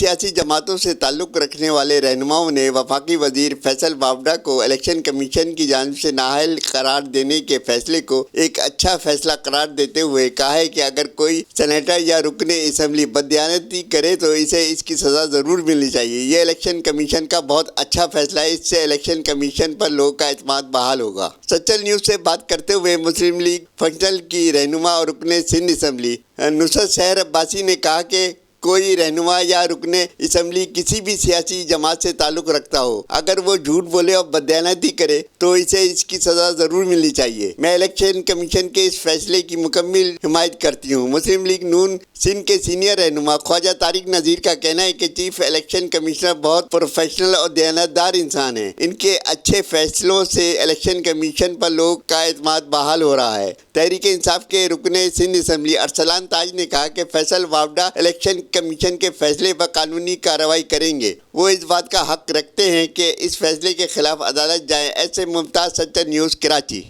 سیاسی جماعتوں سے تعلق رکھنے والے رہنماؤں نے وفاقی وزیر فیصل وابڈا کو الیکشن کمیشن کی جانب سے نااہل قرار دینے کے فیصلے کو ایک اچھا فیصلہ قرار دیتے ہوئے کہا ہے کہ اگر کوئی سینیٹر یا رکن اسمبلی بددیانتی کرے تو اسے اس کی سزا ضرور ملنی چاہیے۔ یہ الیکشن کمیشن کا بہت اچھا فیصلہ ہے، اس سے الیکشن کمیشن پر لوگوں کا اعتماد بحال ہوگا۔ سچل نیوز سے بات کرتے ہوئے مسلم لیگ فنکشنل کی رہنما اور رکن سندھ اسمبلی نصرت سحر عباسی نے کہا کہ کوئی رہنما یا رکن اسمبلی کسی بھی سیاسی جماعت سے تعلق رکھتا ہو، اگر وہ جھوٹ بولے اور بددیانتی کرے تو اسے اس کی سزا ضرور ملنی چاہیے۔ میں الیکشن کمیشن کے اس فیصلے کی مکمل حمایت کرتی ہوں۔ مسلم لیگ نون سندھ کے سینئر رہنما خواجہ طارق نذیر کا کہنا ہے کہ چیف الیکشن کمشنر بہت پروفیشنل اور دیانتدار انسان ہیں۔ ان کے اچھے فیصلوں سے الیکشن کمیشن پر لوگوں کا اعتماد بحال ہو رہا ہے۔ تحریک انصاف کے رکن سندھ اسمبلی ارسلان تاج نے کہا کہ فیصل وابڈا الیکشن کمیشن کے فیصلے پر قانونی کارروائی کریں گے۔ وہ اس بات کا حق رکھتے ہیں کہ اس فیصلے کے خلاف عدالت جائیں۔ ایسے ممتاز سچل نیوز کراچی۔